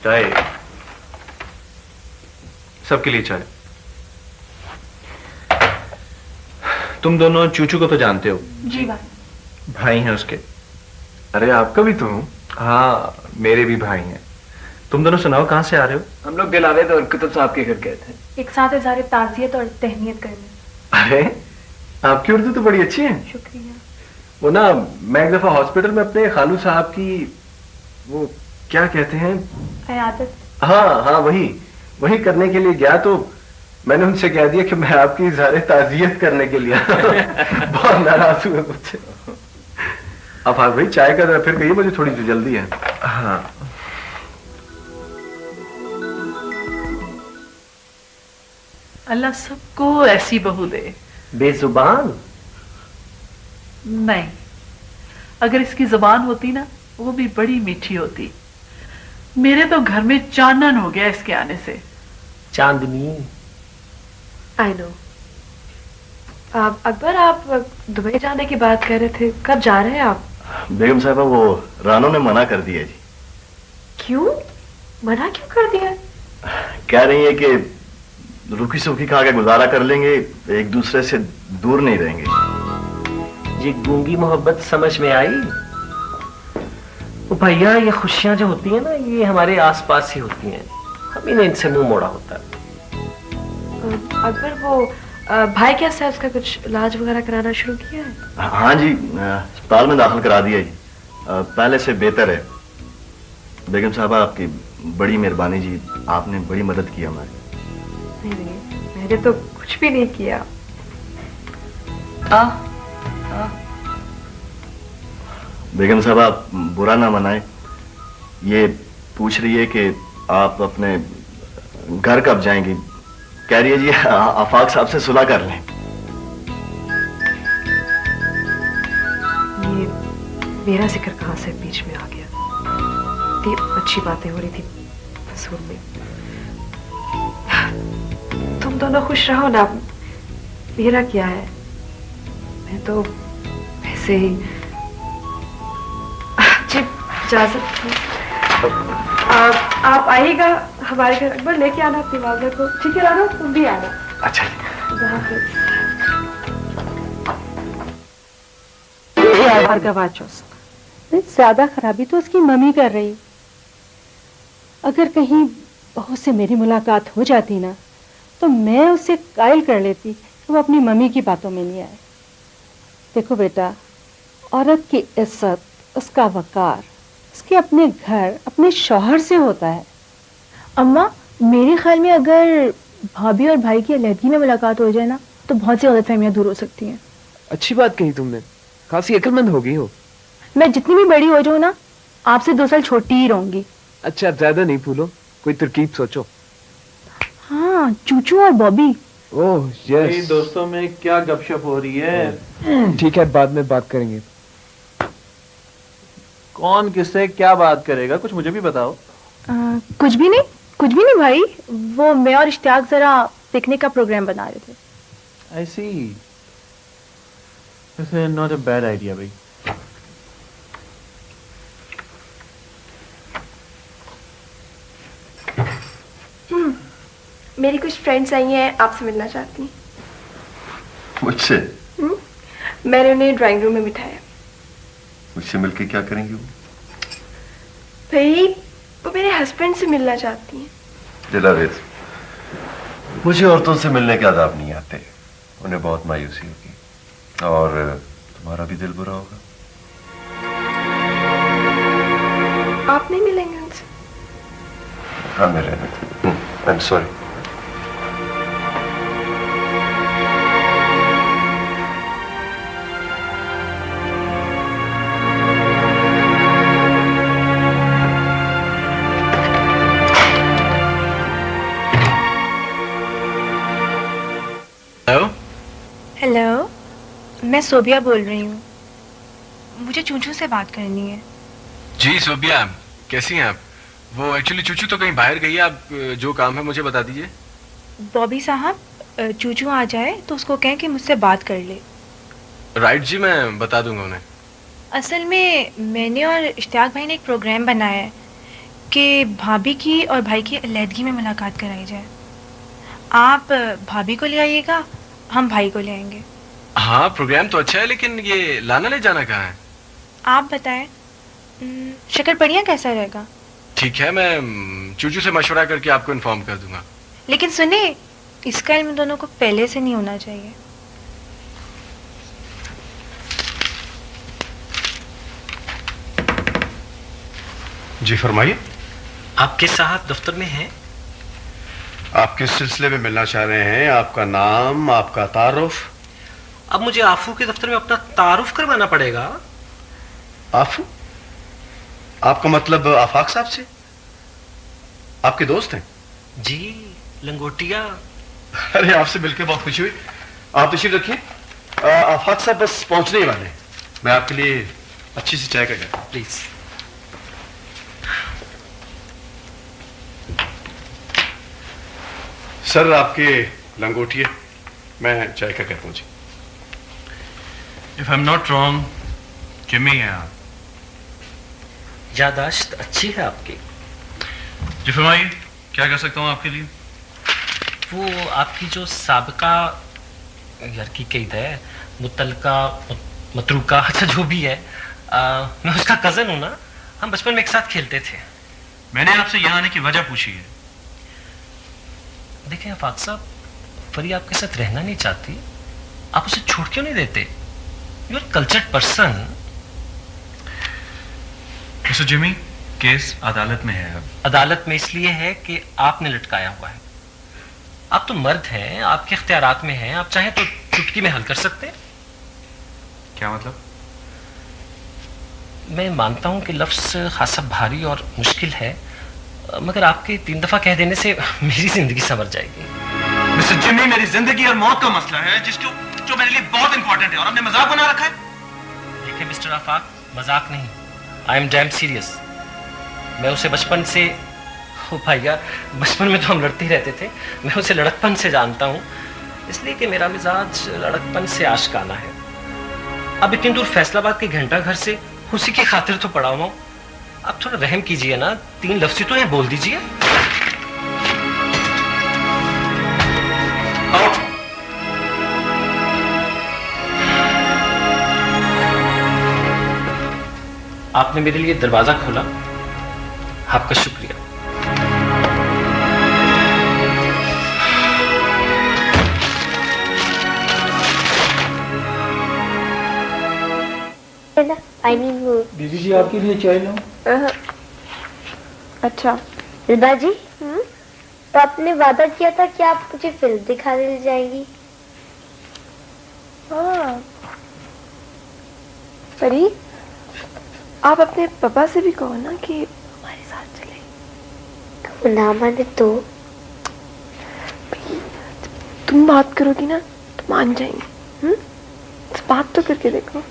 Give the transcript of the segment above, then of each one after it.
चाय, सबके लिए चाय। तुम दोनों चूचू को तो जानते हो? जी भाई। भाई हैं उसके? अरे आपका भी तो हूँ। हाँ, मेरे भी भाई हैं। तुम दोनों सुनाओ, कहाँ से आ रहे हो? हम लोग दिलावेद और कुतुब साहब के घर गए थे। एक साथ इज़हार ताज़ियत और तहनीत करने। अरे आपकी उर्दू तो बड़ी अच्छी है। शुक्रिया। वो ना, मैं एक दफा हॉस्पिटल में अपने खालू साहब की, वो क्या कहते हैं, अयादत। हाँ हाँ, वही करने के लिए गया, तो मैंने उनसे कह दिया कि मैं आपकी इज़हार ताज़ियत करने के लिए बहुत नाराज हुए मुझसे। अब हाँ भाई, चाय का फिर कहिए, मुझे थोड़ी सी जल्दी है। हाँ। अल्लाह सबको ऐसी बहू दे। बेजुबान? नहीं, अगर इसकी जुबान होती ना, वो भी बड़ी मीठी होती। मेरे तो घर में चानन हो गया इसके आने से। चांदनी। I know. अकबर, आप दुबई जाने की बात कर रहे थे, कब जा रहे हैं आप? बेगम साहबा, वो रानो ने मना कर दिया जी। क्यों? मना क्यों कर दिया? कह रही है कि रुखी सुखी खा के गुजारा कर लेंगे, एक दूसरे से दूर नहीं रहेंगे। ये गूंगी मोहब्बत समझ में आई? वो भैया, ये खुशियां जो होती हैं ना, ये हमारे आसपास ही होती हैं, हम ही ने इनसे मुंह मोड़ा होता है। अकबर, वो भाई कैसा है? उसका कुछ इलाज वगैरह कराना शुरू किया है? हाँ जी, अस्पताल में दाखिल करा दिया जी, पहले से बेहतर है। बेगम साहबा, आपकी बड़ी मेहरबानी जी, आपने बड़ी मदद की हमारी। नहीं, मैंने तो कुछ भी नहीं किया। बेगम साहबा, आप बुरा ना मनाए, ये पूछ रही है कि आप अपने घर कब जाएंगी। कह रही है जी, आफाक साहब से सुलह कर लें। ये मेरा जिक्र कहाँ से बीच में आ गया? इतनी अच्छी बातें हो रही थी मसूर में। तुम दोनों खुश रहो ना, मेरा क्या है, मैं तो वैसे ही। जी, इजाजत। आप आइएगा हमारे घर, अकबर लेके आना अपनी वालदा को, ठीक है रानो? तुम भी आना। अच्छा। ज्यादा खराबी तो उसकी मम्मी कर रही। अगर कहीं बहू से मेरी मुलाकात हो जाती ना, तो मैं उसे कायल कर लेती कि वो अपनी मम्मी की बातों में नहीं आए। देखो बेटा, औरत की इज्जत, उसका वकार, उसके अपने घर, अपने शौहर से होता है। अम्मा, मेरे ख्याल में अगर भाभी और भाई की अलहदगी में मुलाकात हो जाए ना, तो बहुत सी गलतफहमियां दूर हो सकती हैं। अच्छी बात कही तुमने, काफी अक्लमंद हो गई हो। मैं जितनी भी बड़ी हो जाऊँ ना, आपसे 2 साल छोटी ही रहूंगी। अच्छा, ज्यादा नहीं फूलो, कोई तरकीब सोचो। हाँ, चूचू और बॉबी। Oh yes. दोस्तों में क्या गपशप हो रही है? ठीक है, बाद में बात करेंगे। कौन किससे क्या बात करेगा, कुछ मुझे भी बताओ। कुछ भी नहीं भाई, वो मैं और इश्तियाक जरा पिकनिक का प्रोग्राम बना रहे थे। I see. This is not a bad idea, भाई। मेरी कुछ फ्रेंड्स आई हैं, आपसे मिलना चाहती हैं। मुझसे? मैंने उन्हें ड्राइंग रूम में बिठाया। मुझसे मिलके क्या करेंगी वो? भाई, वो मेरे हस्बैंड से मिलना चाहती हैं। दिलावेद, मुझे औरतों से मिलने के आदाब नहीं आते, उन्हें बहुत मायूसी होगी और तुम्हारा भी दिल बुरा होगा। आप नहीं मिलेंगे उनसे? हाँ, मैं रहने। I am sorry. हेलो, मैं सोबिया बोल रही हूँ। मुझे चूचू से बात करनी है। जी सोबिया, कैसी हैं आप? वो एक्चुअली चूचू तो कहीं बाहर गई है, आप जो काम है मुझे बता दीजिए। बॉबी साहब, चूचू आ जाए तो उसको कहें कि मुझसे बात कर ले। राइट जी, मैं बता दूंगा उन्हें। असल में मैंने और इश्तियाक भाई ने एक प्रोग्राम बनाया है। कि भाभी की और भाई की अलहदगी में मुलाकात कराई जाए। आप भाभी को ले आइएगा, हम भाई को ले आएंगे। हाँ, प्रोग्राम तो अच्छा है, लेकिन ये लाना ले जाना कहाँ है? आप बताएं, शक्करपड़िया कैसा रहेगा? ठीक है, मैं चूचू से मशवरा करके आपको इन्फॉर्म कर दूंगा। लेकिन सुने, इसका इल्म दोनों को पहले से नहीं होना चाहिए। जी फरमाइए। आप किस साहब दफ्तर में हैं? आप किस सिलसिले में मिलना चाह रहे हैं? आपका नाम, आपका तारुफ? अब मुझे आफू के दफ्तर में अपना तारुफ करवाना पड़ेगा। आफू? आपका मतलब आफाक साहब से? आपके दोस्त हैं? जी, लंगोटिया। अरे आपसे मिलकर बहुत खुशी हुई। आप तशरीफ रखिए। आफाक साहब बस पहुंचने ही वाले हैं। मैं आपके लिए अच्छी सी चाय का कहता हूं। प्लीज। सर आपके लंगोटिए, मैं चाय का कहता हूं जी। If I am not wrong, Jimmy है आप? यादाश्त अच्छी है आपकी। जी फरमाइए, क्या कर सकता हूँ आपके लिए? वो आपकी जो साबिका यार की कैद है, मुतलका मतरूका, अच्छा जो भी है, मैं उसका कजन हूं ना। हम बचपन में एक साथ खेलते थे। मैंने आपसे यहाँ आने की वजह पूछी है। देखें आफाक साहब, फरी आपके साथ रहना नहीं चाहती, आप उसे छोड़ क्यों नहीं देते? You are cultured person. Mister Jimmy, case अदालत में है अब। अदालत में इसलिए है कि आपने लटकाया हुआ है। आप तो मर्द हैं, आपके इख्तियारात में हैं, आप चाहें तो चुटकी में हल कर सकते हैं। क्या मतलब? मैं मानता हूं कि लफ्ज खासा भारी और मुश्किल है, मगर आपके 3 दफा कह देने से मेरी जिंदगी संवर जाएगी। मिस्टर जिमी, मेरी जिंदगी और मौत का मसला है जो मेरे लिए बहुत इंपॉर्टेंट है, और आपने मजाक बना रखा है। देखिए मिस्टर आफाक, मजाक नहीं, आई एम डैम सीरियस। मैं उसे बचपन से, ओ भैया, बचपन में तो हम लड़ते ही रहते थे, मैं उसे लड़कपन से जानता हूँ, इसलिए कि मेरा मिजाज लड़कपन से आशिकाना है। अब इतनी दूर फैसलाबाद के घंटा घर से उसी की खातिर तो पड़ा हुआ हूँ। आप थोड़ा रहम कीजिए ना, 3 लफ्ज़ तो यहाँ बोल दीजिए। आपने मेरे लिए दरवाजा खोला, आपका शुक्रिया। I mean वो दीदी जी आपके लिए चाय लाऊं? अच्छा रिबा जी, तो आपने वादा किया था कि आप मुझे फिल्म दिखाने ले जाएंगी। हाँ परी, आप अपने पापा से भी कहो ना कि हमारे साथ चले। तो ना माने तो? तुम बात करोगी ना तो मान जाएंगे। बात तो करके देखो।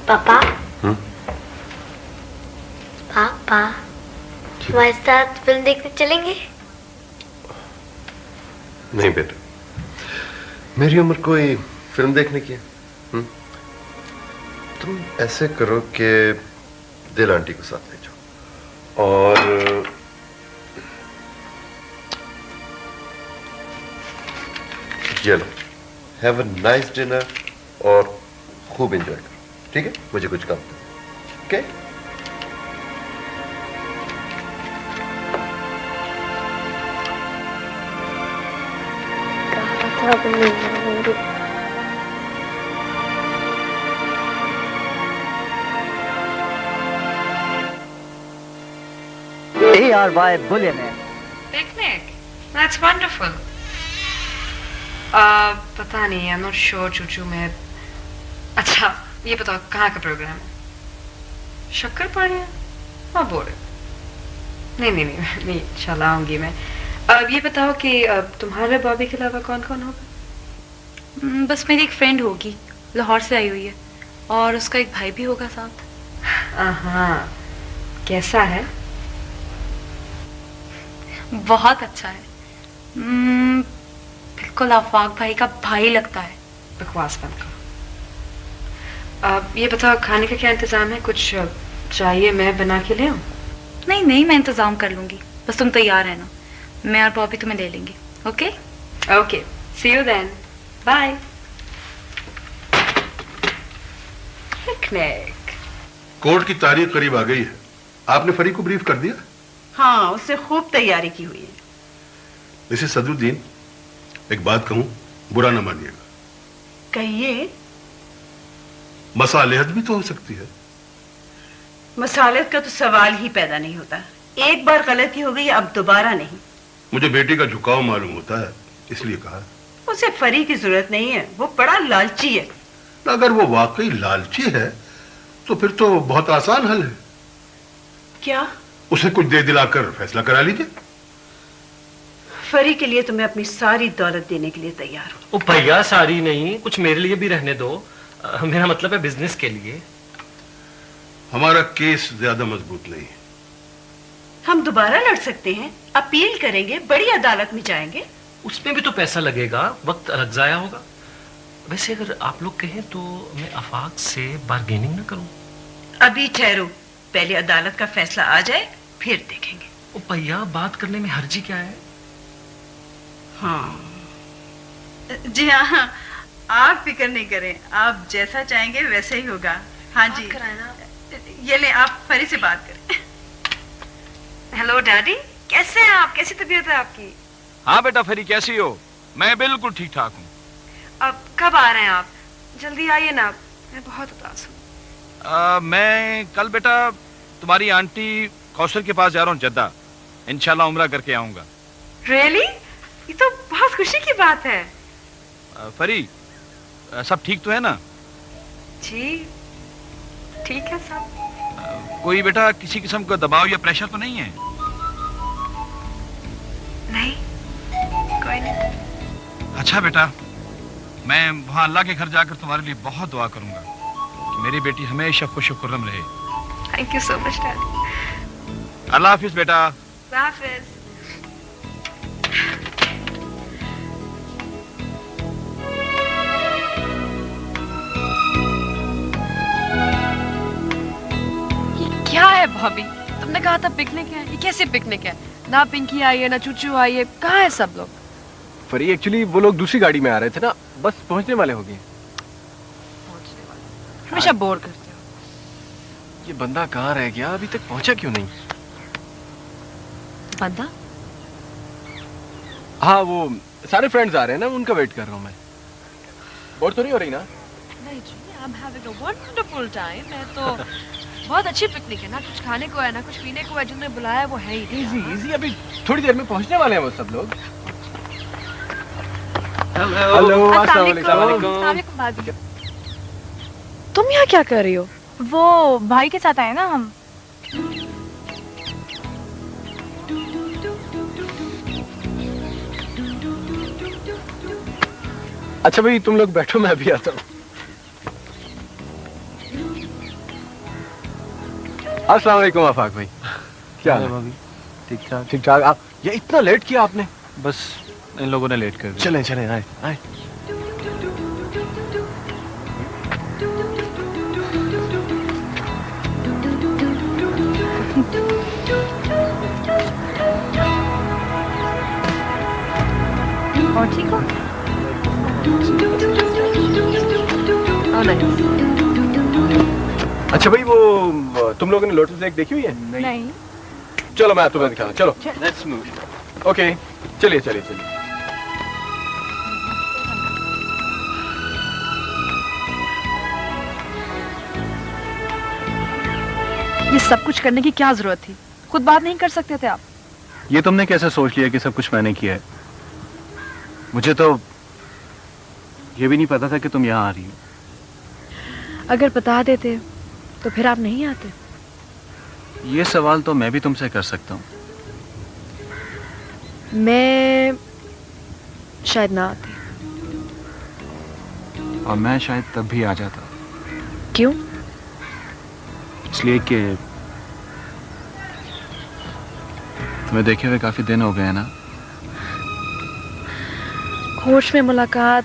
पापा, पापा हमारे साथ फिल्म देखने चलेंगे? नहीं बेटा, मेरी उम्र कोई फिल्म देखने की है। तुम ऐसे करो कि दिल आंटी को साथ ले जाओ और ये लो, हैव अ नाइस डिनर और खूब एंजॉय करो। ठीक है, मुझे कुछ काम है। Okay? ARY Billionaire. Picnic? That's wonderful. पता नहीं, I'm not sure चूचू में। अच्छा ये बताओ कहाँ का प्रोग्राम है? शक्करपाड़िया? हाँ बोल। नहीं इंशाल्लाह आऊंगी मैं। अब ये बताओ कि तुम्हारे बॉबी के अलावा कौन कौन होगा? बस मेरी एक फ्रेंड होगी, लाहौर से आई हुई है, और उसका एक भाई भी होगा साथ। हाँ, कैसा है? बहुत अच्छा है। बिल्कुल आफाक भाई का भाई लगता है। बकवास बंद करो। ये बताओ खाने का क्या इंतजाम है? कुछ चाहिए मैं बना के ले आऊं? नहीं नहीं, मैं इंतजाम कर लूंगी, बस तुम तैयार रहना। मैं और बॉबी तुम्हें ले लेंगे। Okay okay, see you then, bye. Picnic. Court की तारीख करीब आ गई है। आपने फरी को ब्रीफ कर दिया? हाँ, उससे खूब तैयारी की हुई है। मिसेस सदरुद्दीन, एक बात कहूं, बुरा ना मानिएगा। कहिए। मसालेहत भी तो हो सकती है। मसालेहत का तो सवाल ही पैदा नहीं होता। एक बार गलती हो गई, अब दोबारा नहीं। मुझे बेटी का झुकाव मालूम होता है, इसलिए कहा। उसे फरी की जरूरत नहीं है, वो बड़ा लालची है। अगर वो वाकई लालची है तो फिर तो बहुत आसान हल है। क्या? उसे कुछ दे दिलाकर फैसला करा लीजिए। फरी के लिए तो मैं अपनी सारी दौलत देने के लिए तैयार हूँ। ओ भैया, सारी नहीं, कुछ मेरे लिए भी रहने दो। मेरा मतलब है बिजनेस के लिए। हमारा केस ज्यादा मजबूत नहीं है। हम दोबारा लड़ सकते हैं, अपील करेंगे, बड़ी अदालत में जाएंगे। उसमें भी तो पैसा लगेगा, वक्त लग जाया होगा। वैसे अगर आप लोग कहें तो मैं आफाक से बार्गेनिंग ना करूं? अभी ठहरो, पहले अदालत का फैसला आ जाए, फिर देखेंगे। ओ भैया, बात करने में हर्जी क्या है? हाँ जी हाँ, आप फिक्र नहीं करें, आप जैसा चाहेंगे वैसे ही होगा। हाँ जी, ये ले, आप फरी से बात करें। हेलो डैडी, कैसे हैं आप? कैसी तबीयत है आपकी? हाँ बेटा फरी, कैसी हो? मैं बिल्कुल ठीक ठाक हूँ। अब कब आ रहे हैं आप? जल्दी आइए ना, मैं बहुत उदास हूँ। मैं कल बेटा तुम्हारी आंटी कौसर के पास जा रहा हूँ जद्दा। इंशाल्लाह उम्रा करके आऊंगा। रियली? ये तो बहुत खुशी की बात है। फरी, सब ठीक तो है ना? जी ठीक है सब। कोई बेटा किसी किस्म का दबाव या प्रेशर तो नहीं है? नहीं, कोई नहीं। अच्छा बेटा, मैं वहाँ अल्लाह के घर जाकर तुम्हारे लिए बहुत दुआ करूंगा कि मेरी बेटी हमेशा खुश खुर्रम रहे। Thank you so much daddy. Allah हाफिज बेटा। अल्लाह हाफिज। क्या है भाभी? तुमने कहा था पिकनिक है, ये कैसे पिकनिक है? ना पिंकी आई है, ना चूचू आई है, कहाँ है सब लोग? फरी, एक्चुअली वो लोग दूसरी गाड़ी में आ रहे थे ना, बस पहुंचने वाले हो गए। हमेशा बोर करते हो। ये बंदा कहाँ रह गया? अभी तक पहुंचा क्यों नहीं? बंदा? हाँ, वो सारे फ्रेंड्स आ रहे हैं ना, उनका वेट कर रहा हूँ मैं। बोर तो नहीं हो रही ना? नहीं जी, I'm having a wonderful time। मैं तो बहुत अच्छी पिकनिक है ना, कुछ खाने को है ना कुछ पीने को है, जिन्होंने बुलाया वो है ही। इजी, अभी थोड़ी देर में पहुंचने वाले हैं वो सब लोग। हेलो, अस्सलाम वालेकुम। तुम यहाँ क्या कर रही हो? वो भाई के साथ आए ना हम। अच्छा भाई, तुम लोग बैठो, मैं अभी आता हूँ। अस्सलाम वालेकुम आफाक भाई, क्या है भाभी? ठीक ठाक। ठीक ठाक। आप ये इतना लेट किया आपने? बस इन लोगों ने लेट कर दिया। चलें चलें, आए आए। और ठीक हो? अच्छा भाई, वो तुम लोगों ने लोटस लेक देखी हुई है? नहीं। चलो मैं तुम्हें दिखाऊं, चलो। Let's move. ओके, चलिए चलिए चलिए। ये सब कुछ करने की क्या जरूरत थी? खुद बात नहीं कर सकते थे आप? ये तुमने कैसे सोच लिया कि सब कुछ मैंने किया है? मुझे तो ये भी नहीं पता था कि तुम यहाँ आ रही हो। अगर बता देते तो फिर आप नहीं आते। ये सवाल तो मैं भी तुमसे कर सकता हूँ। मैं शायद ना आती। और मैं शायद तब भी आ जाता। क्यों? इसलिए कि तुम्हें देखे हुए काफी दिन हो गए ना। होश में मुलाकात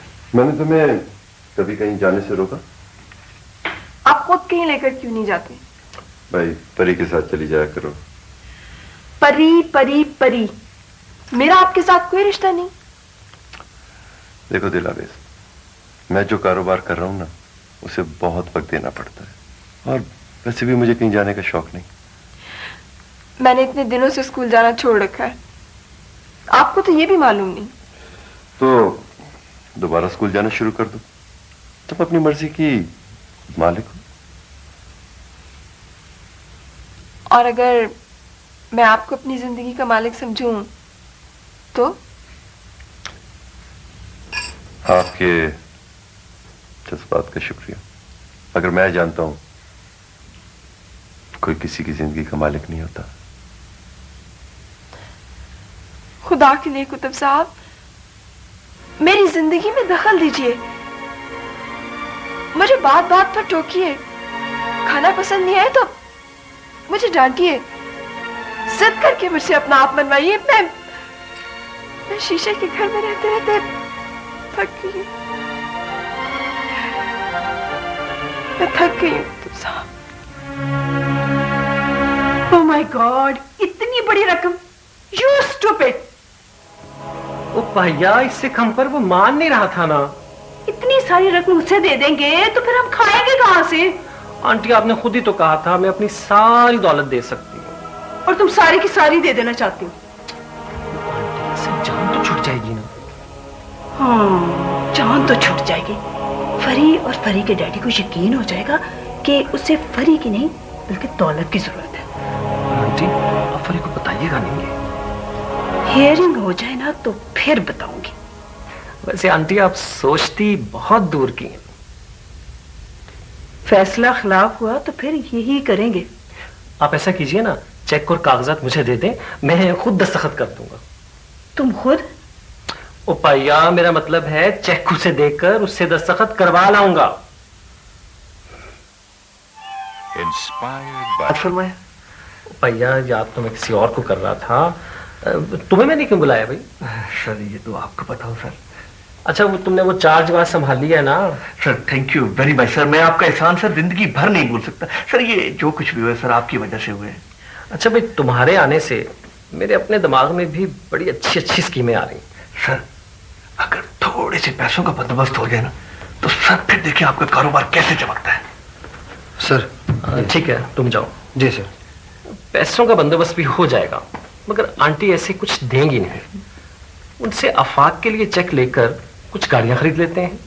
मैंने तुम्हें कभी कहीं जाने से रोका? आप खुद कहीं लेकर क्यों नहीं जाते? भाई परी के साथ चली जाया करो। परी परी परी, मेरा आपके साथ कोई रिश्ता नहीं। देखो दिलावेश, मैं जो कारोबार कर रहा हूं ना, उसे बहुत वक्त देना पड़ता है, और वैसे भी मुझे कहीं जाने का शौक नहीं। मैंने इतने दिनों से स्कूल जाना छोड़ रखा है, आपको तो ये भी मालूम नहीं। तो दोबारा स्कूल जाना शुरू कर दो, तुम अपनी मर्जी की मालिक हो। और अगर मैं आपको अपनी जिंदगी का मालिक समझूं तो? आपके जज्बात का शुक्रिया। अगर मैं जानता हूं कोई किसी की जिंदगी का मालिक नहीं होता। खुदा के लिए कुतुब साहब, मेरी जिंदगी में दखल दीजिए, मुझे बात बात पर टोकिए, खाना पसंद नहीं है तो मुझे डांटिए, जिद करके मुझसे अपना आप मनवाइए। मैं शीशे के घर में रहते रहते थक गई, मैं थक गई हूँ तुम साहब। ओह माय गॉड, इतनी बड़ी रकम! You stupid! ओ भैया, इससे कम पर वो मान नहीं रहा था ना। इतनी सारी रकम उसे दे देंगे तो फिर हम खाएंगे कहां से? आंटी, आपने खुद ही तो कहा था मैं अपनी सारी दौलत दे सकती हूँ। और तुम सारी की सारी दे देना चाहती हो? जान तो छूट जाएगी ना। हाँ, जान तो छूट जाएगी। फरी और फरी के डैडी को यकीन हो जाएगा कि उसे फरी की नहीं बल्कि दौलत की जरूरत है। आंटी, आप फरी को बताइएगा नहीं। हियरिंग हो जाए ना तो फिर बताऊंगी। वैसे आंटी, आप सोचती बहुत दूर की हैं। फैसला खिलाफ हुआ तो फिर यही करेंगे। आप ऐसा कीजिए ना, चेक और कागजात मुझे दे दें, मैं खुद दस्तखत कर दूंगा। तुम खुद? ओ भैया, मेरा मतलब है चेक उसे देकर उससे दस्तखत करवा लाऊंगा। फरमाया भैया, याद तो मैं किसी और को कर रहा था, तुम्हें मैंने क्यों बुलाया भाई? सर ये तो आपको पता हो सर। अच्छा, वो तुमने वो चार्ज बात संभाल लिया है ना? Sir thank you very much sir, मैं आपका एहसान सर जिंदगी भर नहीं भूल सकता सर। ये जो कुछ भी हुआ सर आपकी वजह से हुए। अच्छा भाई, तुम्हारे आने से मेरे अपने दिमाग में भी बड़ी अच्छी अच्छी स्कीमें आ रही। सर अगर थोड़े से पैसों का बंदोबस्त हो जाए ना तो सर फिर देखिए आपका कारोबार कैसे चमकता है। सर ठीक है, तुम जाओ। जी सर। पैसों का बंदोबस्त भी हो जाएगा, मगर आंटी ऐसे कुछ देंगी नहीं। उनसे आफाक के लिए चेक लेकर कुछ गाड़ियां खरीद लेते हैं।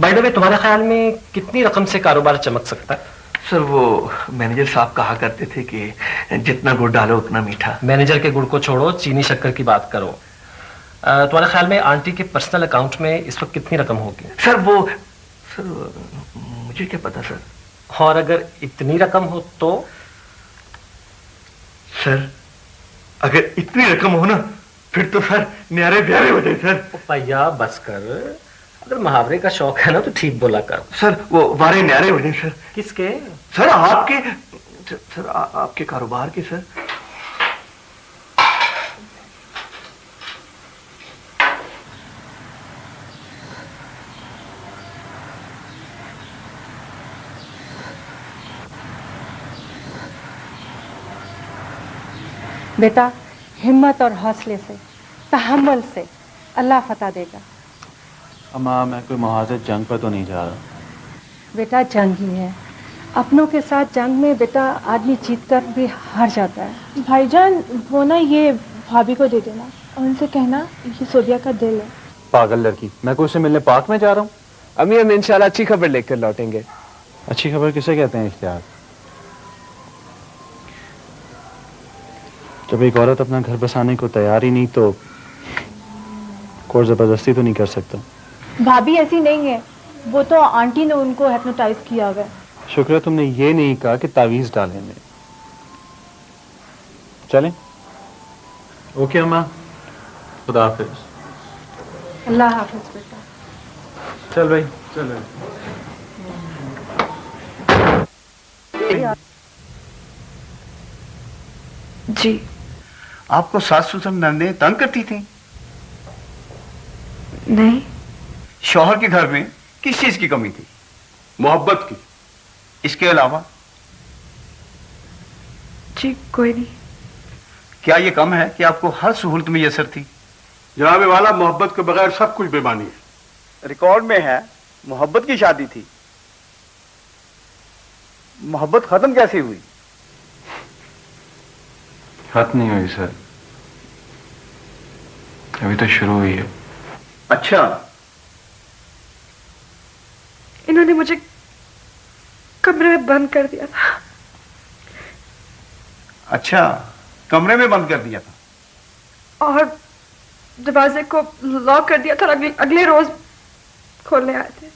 बाय द वे, तुम्हारे ख्याल में कितनी रकम से कारोबार चमक सकता है? सर वो मैनेजर साहब कहा करते थे कि जितना गुड़ डालो उतना मीठा। मैनेजर के गुड़ को छोड़ो, चीनी शक्कर की बात करो। तुम्हारे ख्याल में आंटी के पर्सनल अकाउंट में इस वक्त कितनी रकम होगी? सर मुझे क्या पता सर। और अगर इतनी रकम हो तो? सर अगर इतनी रकम हो ना फिर तो सर न्यारे ब्यारे हो जाए सर। भैया बस कर, अगर मुहावरे का शौक है ना तो ठीक बोला कर। सर वो वारे न्यारे हो जाए सर। किसके? सर आपके। सर आपके कारोबार के सर। बेटा, हिम्मत और हौसले से, तहम्मुल से अल्लाह फतह देगा। अम्मा, मैं कोई मुहाजिर जंग पर तो नहीं जा रहा। बेटा, जंग ही है। अपनों के साथ जंग में बेटा आदमी जीत कर भी हार जाता है। भाईजान, वो ना ये भाभी को दे देना और उनसे कहना ये सोबिया का दिल है। पागल लड़की, मैं कोई उससे मिलने पार्क में जा रहा हूँ। अम्मी, हम इंशाल्लाह अच्छी खबर लेकर लौटेंगे। अच्छी खबर किसे कहते हैं इख्तियार? जब एक औरत अपना घर बसाने को तैयार ही नहीं तो कोई जबरदस्ती तो नहीं कर सकता। भाभी ऐसी नहीं है, वो तो आंटी ने उनको हिप्नोटाइज किया हुआ है। शुक्र है तुमने ये नहीं कहा कि तावीज डालेंगे। चलें? ओके अम्मा, खुदा हाफिज। अल्लाह हाफिज बेटा। चल भाई, चल। जी। आपको सास ससुर नंदे तंग करती थी? नहीं। शौहर के घर में किस चीज की कमी थी? मोहब्बत की। इसके अलावा? जी कोई नहीं। क्या ये कम है कि आपको हर सहूलत मुयसर थी? जनाब वाला, मोहब्बत के बगैर सब कुछ बेमानी है। रिकॉर्ड में है मोहब्बत की शादी थी। मोहब्बत खत्म कैसे हुई? खत्म नहीं हुई सर, अभी तो शुरू हुई है। अच्छा, इन्होंने मुझे कमरे में बंद कर दिया था। अच्छा, कमरे में बंद कर दिया था और दरवाजे को लॉक कर दिया था और अगले रोज खोलने आए थे।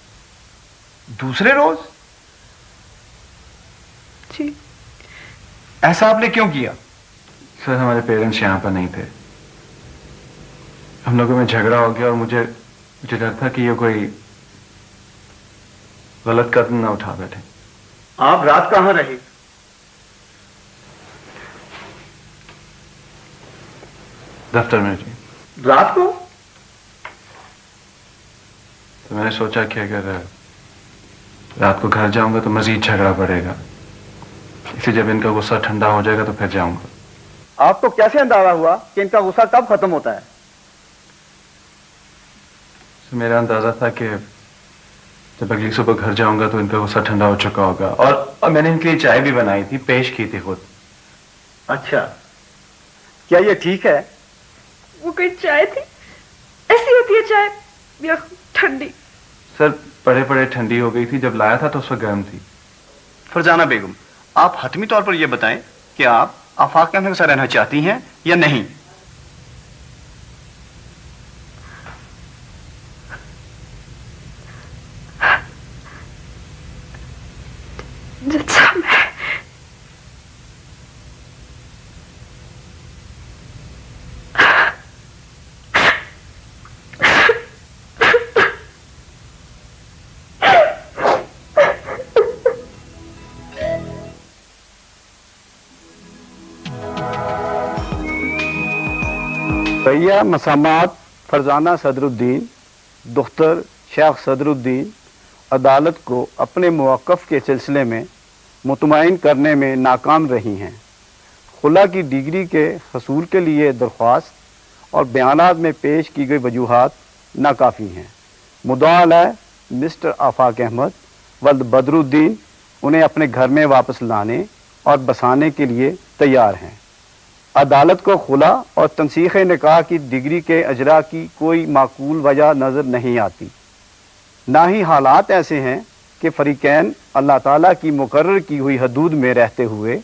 दूसरे रोज? जी। ऐसा आपने क्यों किया? सर हमारे पेरेंट्स यहाँ पर नहीं थे, हम लोगों में झगड़ा हो गया और मुझे डर था कि ये कोई गलत कदम ना उठा बैठे। आप रात कहां रहे? दफ्तर में जी। रात को? तो मैंने सोचा कि अगर रात को घर जाऊंगा तो मजीद झगड़ा बढ़ेगा, इसलिए जब इनका गुस्सा ठंडा हो जाएगा तो फिर जाऊंगा। आपको कैसे अंदाजा हुआ कि इनका गुस्सा कब खत्म होता है? तो मेरा अंदाजा था कि जब अगली सुबह घर जाऊंगा तो इनका गुस्सा ठंडा हो चुका होगा। और मैंने इनके लिए चाय भी बनाई थी, पेश की थी खुद। अच्छा, क्या ये ठीक है? वो कोई चाय थी? ऐसी होती है चाय या ठंडी? सर पड़े पड़े ठंडी हो गई थी, जब लाया था तो उस वक्त गर्म थी। फरजाना बेगम, आप हतमी तौर पर यह बताएं कि आप आफाक अहमद के साथ रहना चाहती हैं या नहीं? जैसा मैं भैया मसामात फरजाना सदरुद्दीन दुख्तर शेख सदरुद्दीन अदालत को अपने मौक़िफ़ के सिलसिले में मुतमईन करने में नाकाम रही हैं। खुला की डिग्री के हसूल के लिए दरख्वास्त और बयानात में पेश की गई वजूहात नाकाफ़ी हैं। मुद्दा अलैह मिस्टर आफाक अहमद वल्द बदरुद्दीन उन्हें अपने घर में वापस लाने और बसाने के लिए तैयार हैं। अदालत को खुला और तनसीख निकाह की डिग्री के अजरा की कोई माकूल वजह नज़र नहीं आती। ना ही हालात ऐसे हैं कि फ़रीक़ैन अल्लाह ताला की मुकर्रर की हुई हदूद में रहते हुए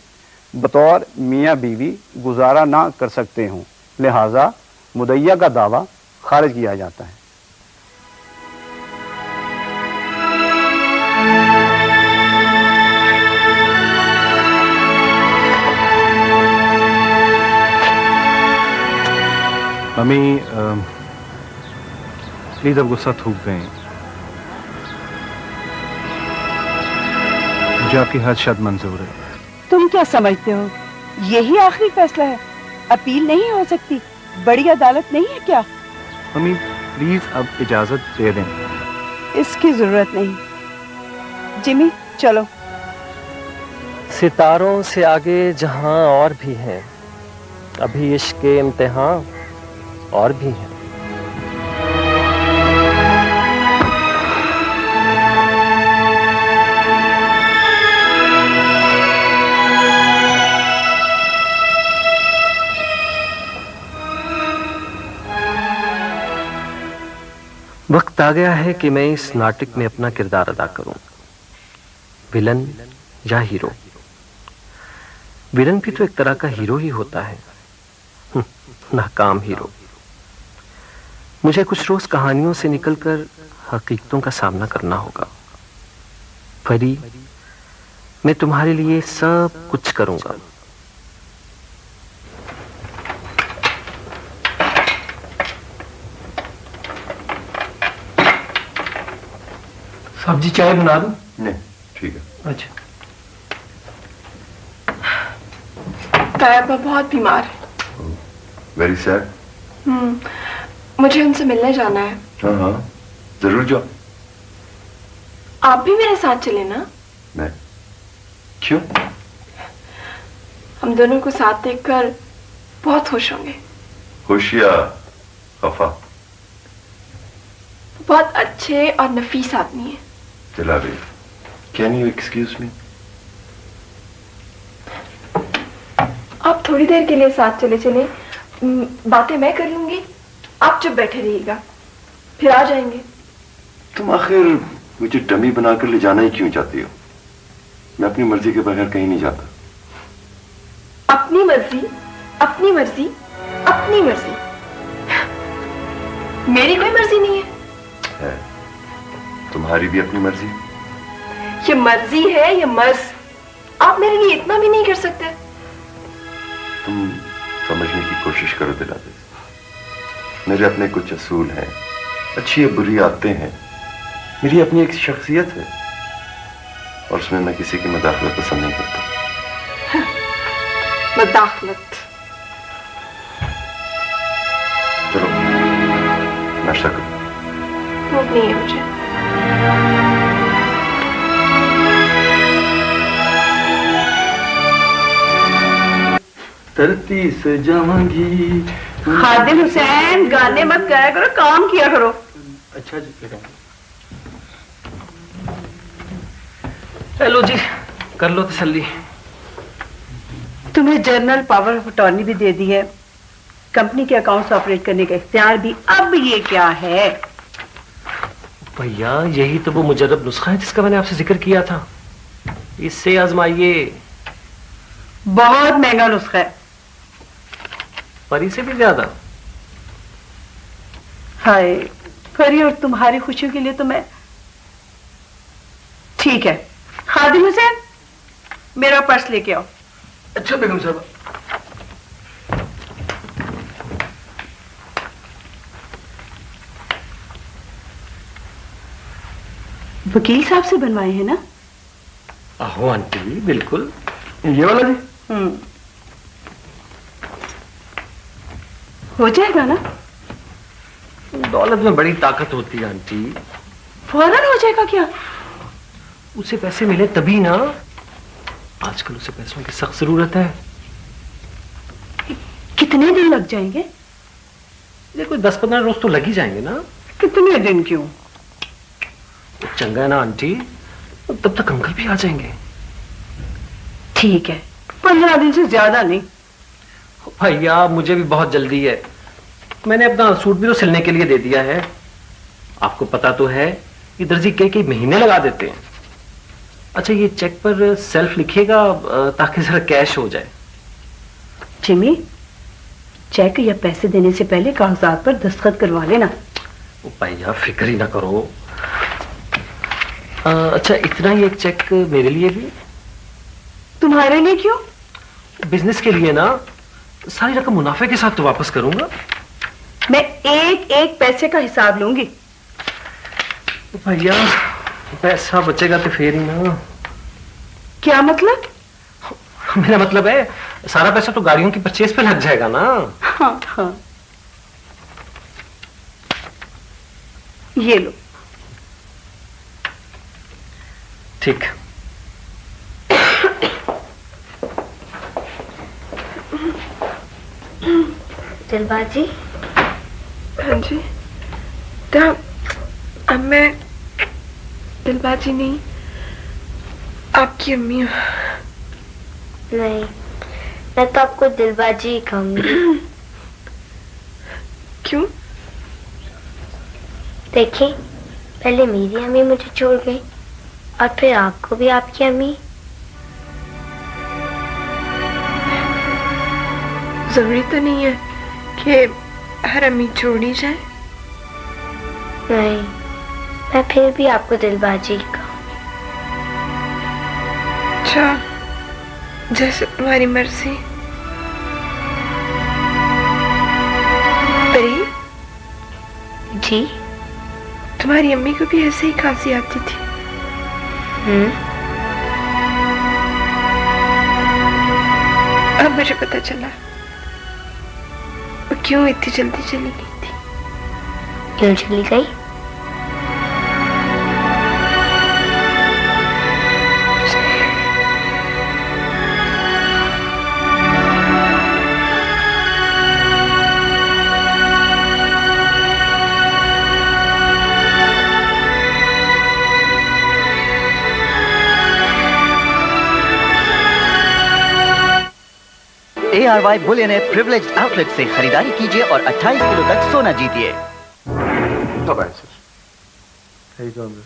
बतौर मियाँ बीवी गुजारा ना कर सकते हों, लिहाजा मुद्दइया का दावा खारिज किया जाता है। मम्मी प्लीज अब गुस्सा थूक दें, मुझे आपकी हर शर्त मंजूर है। तुम क्या समझते हो यही आखिरी फैसला है? अपील नहीं हो सकती? बड़ी अदालत नहीं है क्या? मम्मी प्लीज अब इजाजत दे दें। इसकी जरूरत नहीं। जिमी चलो। सितारों से आगे जहां और भी हैं, अभी इश्क के इम्तिहान और भी हैं। वक्त आ गया है कि मैं इस नाटक में अपना किरदार अदा करूं, विलन या हीरो। विलन भी तो एक तरह का हीरो ही होता है, नाकाम हीरो। मुझे कुछ रोज कहानियों से निकलकर हकीकतों का सामना करना होगा। परी, मैं तुम्हारे लिए सब कुछ करूंगा। सब्जी चाय बना दूं? नहीं ठीक है। अच्छा। तायबा बहुत बीमार है। Very sad. मुझे उनसे मिलने जाना है। हाँ हाँ जरूर जाओ। आप भी मेरे साथ चले ना? मैं? क्यों? हम दोनों को साथ देखकर बहुत खुश होंगे। खुश या खफा? बहुत अच्छे और नफीस आदमी है। दिलावे, कैन यू एक्सक्यूज मी? आप थोड़ी देर के लिए साथ चले चले, बातें मैं कर लूंगी, आप चुप बैठे रहिएगा, फिर आ जाएंगे। तुम आखिर मुझे डमी बनाकर ले जाना ही क्यों चाहती हो? मैं अपनी मर्जी के बगैर कहीं नहीं जाता। अपनी मर्जी, अपनी मर्जी, अपनी मर्जी। मेरी कोई मर्जी नहीं है। तुम्हारी भी अपनी मर्जी? ये मर्जी है, ये मर्ज। आप मेरे लिए इतना भी नहीं कर सकते। तुम समझने की कोशिश करो दिलावे। मेरे अपने कुछ असूल हैं, अच्छी या बुरी आदतें हैं, मेरी अपनी एक शख्सियत है, और उसमें मैं किसी की मदाखलत पसंद नहीं करता। मदाखलत? चलो नाश्ता करो। भूख नहीं है मुझे। धरती से जाऊंगी। खादिम हुसैन, गाने मत गाया करो, काम किया करो। अच्छा जी। हेलो जी, कर लो तसल्ली। तुम्हें जर्नल पावर ऑफ अटॉर्नी भी दे दी है, कंपनी के अकाउंट्स ऑपरेट करने का इख्तियार भी। अब ये क्या है? भैया यही तो वो मुजर्रब नुस्खा है जिसका मैंने आपसे जिक्र किया था। इससे आजमाइए। बहुत महंगा नुस्खा है। परी से भी ज्यादा? हाय परी, और तुम्हारी खुशियों के लिए तो मैं। ठीक है खादिम हुसैन, मेरा पर्स लेके आओ। अच्छा बेगम साहब। वकील साहब से बनवाए हैं ना? आहो आंटी, बिल्कुल। ये वाला जी? हो जाएगा ना? दौलत में बड़ी ताकत होती है आंटी। फौरन हो जाएगा क्या? उसे पैसे मिले तभी ना। आजकल उसे पैसों की सख्त जरूरत है। कितने दिन लग जाएंगे? देखो 10-15 रोज तो लग ही जाएंगे ना। कितने दिन क्यों? चंगा है ना आंटी, तब तक अंकल भी आ जाएंगे। ठीक है, 15 दिन से ज्यादा नहीं। भैया मुझे भी बहुत जल्दी है। मैंने अपना सूट भी तो सिलने के लिए दे दिया है। आपको पता तो है ये दर्जी कई महीने लगा देते हैं। अच्छा ये चेक पर सेल्फ लिखिएगा ताकि जरा कैश हो जाए। जिमी, चेक या पैसे देने से पहले कागजात पर दस्तखत करवा लेना। भैया फिक्र ही ना करो। अच्छा इतना ही एक चेक मेरे लिए भी। तुम्हारे लिए क्यों? बिजनेस के लिए ना। सारी रकम मुनाफे के साथ तो वापस करूंगा। मैं एक एक पैसे का हिसाब लूंगी। भैया पैसा बचेगा तो फिर ही ना। क्या मतलब? मेरा मतलब है सारा पैसा तो गाड़ियों की परचेज पे लग जाएगा ना। हाँ हाँ, ये लो। ठीक। दिलबाजी। हाँ जी। तो अब मैं दिलबाजी नहीं, आपकी अम्मी हूँ। नहीं, मैं तो आपको दिलबाजी ही कहूंगी। क्यों? देखिए, पहले मेरी अम्मी मुझे छोड़ गई और फिर आपको भी आपकी अम्मी। जरूरी तो नहीं है कि हर अम्मी छोड़ी जाए। नहीं, मैं फिर भी आपको दिलबाजी कहूंगी। अच्छा, जैसे तुम्हारी मर्जी। परी जी, तुम्हारी अम्मी को भी ऐसे ही खांसी आती थी? अब मुझे पता चला वो क्यों इतनी जल्दी चली गई थी। क्यों चली गई? ARY बुलियन प्रिविलेज्ड आउटलेट से खरीदारी कीजिए और 28 किलो तक सोना जीतिए। Stop answer. How you doing, bro?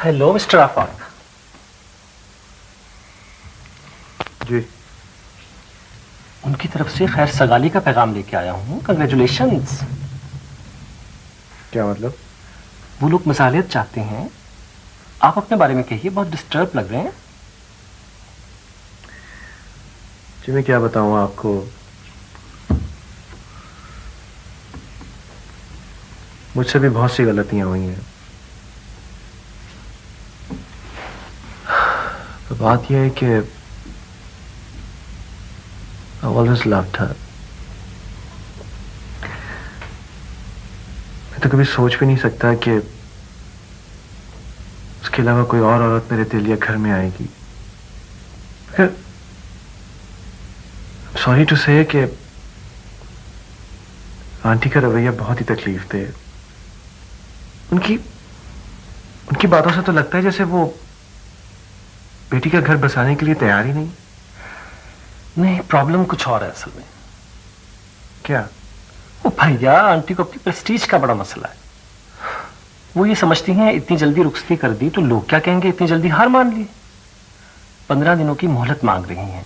Hello mister Afaq. जी। उनकी तरफ से खैर सगाली का पैगाम लेके आया हूँ। कंग्रेचुलेशंस। क्या मतलब? वो लोग मसालियत चाहते हैं। आप अपने बारे में कहिए, बहुत डिस्टर्ब लग रहे हैं। जी मैं क्या बताऊँ आपको, मुझसे भी बहुत सी गलतियां हुई हैं। तो बात यह है कि I always loved her. मैं तो कभी सोच भी नहीं सकता कि उसके अलावा कोई और औरत मेरे दिल या घर में आएगी। सॉरी टू से कि आंटी का रवैया बहुत ही तकलीफ दे। उनकी बातों से तो लगता है जैसे वो बेटी का घर बसाने के लिए तैयार ही नहीं। नहीं, प्रॉब्लम कुछ और है असल में। क्या? वो भैया आंटी को अपनी प्रेस्टीज का बड़ा मसला है। वो ये समझती हैं इतनी जल्दी रुखसती कर दी तो लोग क्या कहेंगे, इतनी जल्दी हार मान ली। 15 दिनों की मोहलत मांग रही हैं।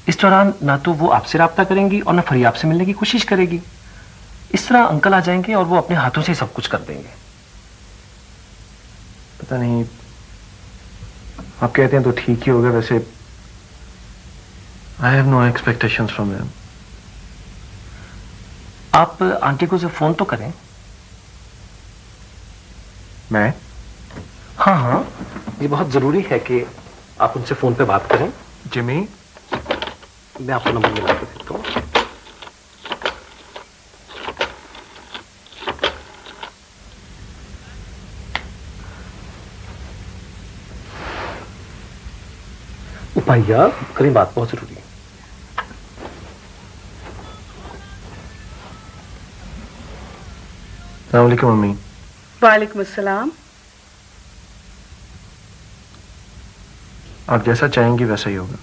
इस दौरान ना तो वो आपसे राब्ता करेंगी और ना फरियाब से मिलने की कोशिश करेगी। इस तरह अंकल आ जाएंगे और वो अपने हाथों से सब कुछ कर देंगे। पता नहीं, आप कहते हैं तो ठीक ही होगा। वैसे I have no expectations from them. आप आंटी को से फोन तो करें। मैं? हाँ हाँ, ये बहुत जरूरी है कि आप उनसे फोन पे बात करें। जिमी, मैं आपको नंबर मिला के देता हूँ। भैया करें बात, बहुत जरूरी है। अस्सलाम वालेकुम मम्मी। वालेकुम अस्सलाम। आप जैसा चाहेंगी वैसा ही होगा।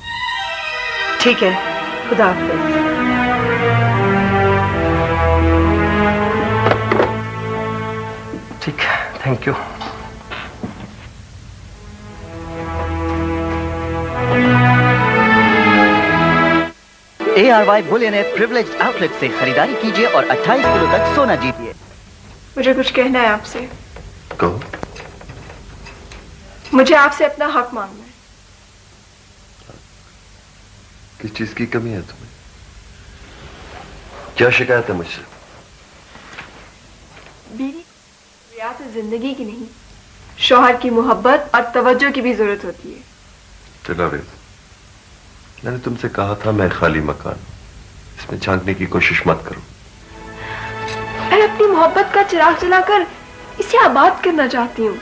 ठीक है, खुदा हाफिज़। ठीक है, thank you. ARY Boolean privileged outlet से खरीदारी कीजिए और 28 किलो तक सोना जीतिए। मुझे कुछ कहना है आपसे। कहो। मुझे आपसे अपना हक मांगना है। किस चीज की कमी है तुम्हें? क्या शिकायत है मुझसे? बीवी रियात जिंदगी की नहीं, शौहर की मोहब्बत और तवज्जो की भी जरूरत होती है। तिलावेज, मैंने तुमसे कहा था मैं खाली मकान, इसमें झांकने की कोशिश मत करो। मैं अपनी मोहब्बत का चिराग जलाकर इसे आबाद करना चाहती हूँ।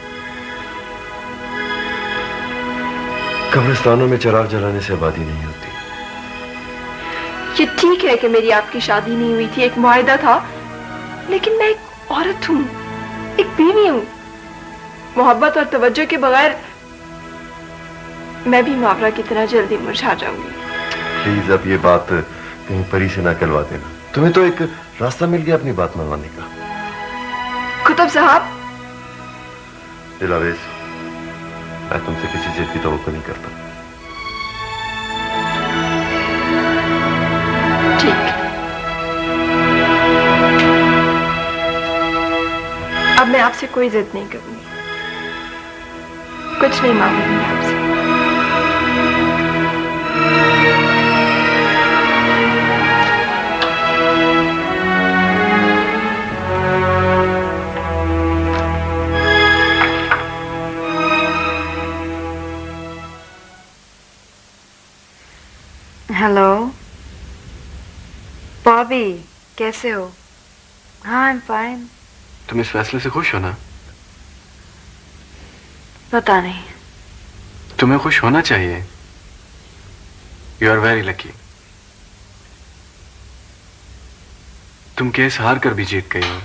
कब्रिस्तानों में चिराग जलाने से आबादी नहीं होती। ये ठीक है कि मेरी आपकी शादी नहीं हुई थी, एक मुआहदा था, लेकिन मैं एक औरत हूँ, एक बीवी हूँ। मोहब्बत और तवज्जो के बगैर मैं भी मुआवरा की तरह जल्दी मुरझा जाऊंगी। प्लीज अब ये बात कहीं परी से ना कहलवा देना। तुम्हें तो एक रास्ता मिल गया अपनी बात मनवाने का। कुतुब साहब, दिलावेज, मैं तुमसे किसी चीज की तवक्को नहीं करता। ठीक, अब मैं आपसे कोई जिद नहीं करूंगी, कुछ नहीं मांगूंगी आपसे। हेलो बॉबी, कैसे हो? हाँ, आई एम फाइन। तुम इस फैसले से खुश हो ना? पता नहीं। तुम्हें खुश होना चाहिए। You are very lucky. तुम केस हार कर भी जीत गई हो।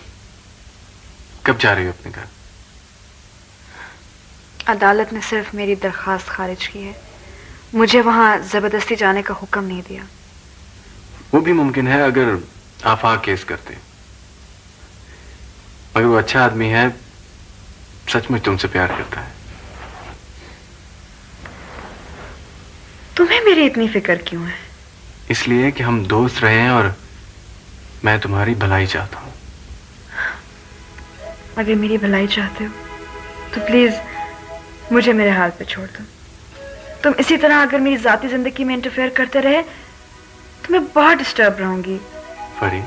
कब जा रही हो अपने घर? अदालत ने सिर्फ मेरी दरख्वास्त खारिज की है, मुझे वहां जबरदस्ती जाने का हुक्म नहीं दिया। वो भी मुमकिन है अगर आफाक केस करते, मगर वो अच्छा आदमी है, सचमुच तुमसे प्यार करता है। तुम्हें मेरी इतनी फिक्र क्यों है? इसलिए कि हम दोस्त रहे हैं और मैं तुम्हारी भलाई चाहता हूं। अगर मेरी भलाई चाहते हो तो प्लीज मुझे मेरे हाल पे छोड़ दो। तुम इसी तरह अगर मेरी जाती जिंदगी में इंटरफेयर करते रहे तो मैं बहुत डिस्टर्ब रहूंगी। फरी,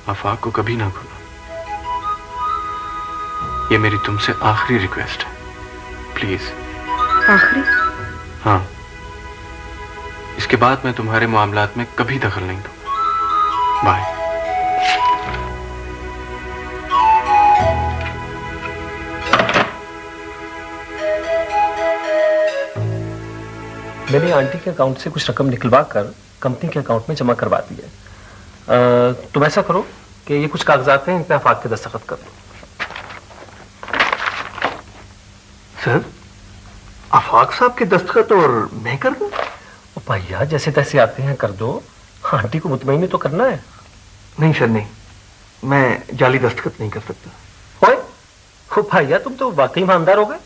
आफाक को कभी ना भूलो। ये मेरी तुमसे आखिरी रिक्वेस्ट है, प्लीज। आखिरी? हाँ, इसके बाद मैं तुम्हारे मामलात में कभी दखल नहीं दूंगा। बाय। मैंने आंटी के अकाउंट से कुछ रकम निकलवा कर कंपनी के अकाउंट में जमा करवा दी है। तुम ऐसा करो कि ये कुछ कागजात हैं, इन पे आफाक के दस्तखत कर दो। सर, आफाक साहब के दस्तखत और मैं कर दूं? भैया जैसे तैसे आते हैं कर दो, आंटी को मुतमईन तो करना है। नहीं सर नहीं, मैं जाली दस्तखत नहीं कर सकता। ओए भैया तुम तो वाकई ईमानदार हो गए।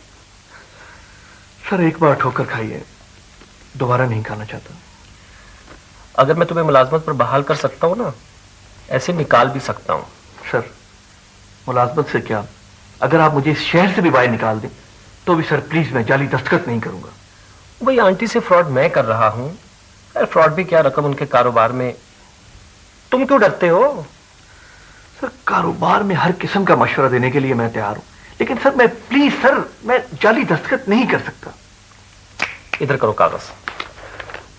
सर एक बार ठोकर खाई है, दोबारा नहीं खाना चाहता। अगर मैं तुम्हें मुलाजमत पर बहाल कर सकता हूँ ना, ऐसे निकाल भी सकता हूँ। सर मुलाजमत से क्या, अगर आप मुझे इस शहर से भी बाहर निकाल दें तो भी सर प्लीज मैं जाली दस्तखत नहीं करूंगा। भाई आंटी से फ्रॉड मैं कर रहा हूँ, फ्रॉड भी क्या, रकम उनके कारोबार में। तुम क्यों डरते हो? सर कारोबार में हर किस्म का मशवरा देने के लिए मैं तैयार हूं, लेकिन सर मैं प्लीज सर मैं जाली दस्तखत नहीं कर सकता। इधर करो कागज,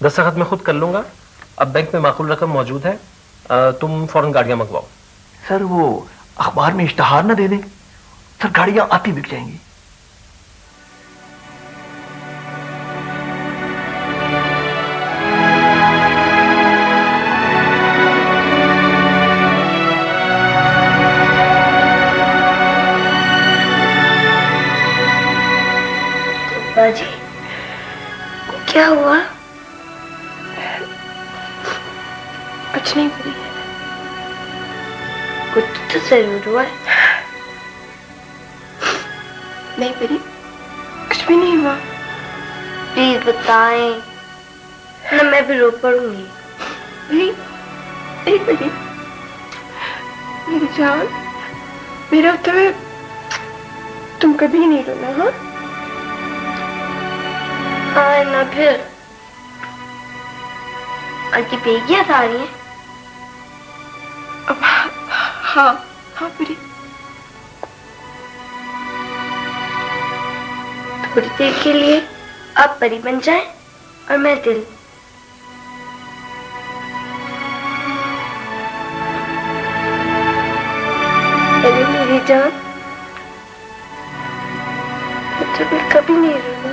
दस्तखत मैं खुद कर लूंगा। अब बैंक में माकूल रकम मौजूद है, तुम फौरन गाड़ियां मंगवाओ। सर वो अखबार में इश्तहार ना दे दें, सर गाड़ियां आती बिक जाएंगी। बाजी क्या हुआ? कुछ नहीं पड़ी। कुछ तो जरूर हुआ है। नहीं पड़ी, कुछ भी नहीं हुआ। प्लीज बताएं, ना मैं भी रो पड़ूंगी। नहीं नहीं पड़ी। मेरी जान, मेरे होते हुए तुम कभी नहीं रोना। हाँ हाँ ना फिर आंटी बेगी याद आ रही है? अब हाँ हाँ परी। थोड़ी देर के लिए आप परी बन जाए और मैं दिल। अरे मेरी जान, मुझे कभी नहीं रोना।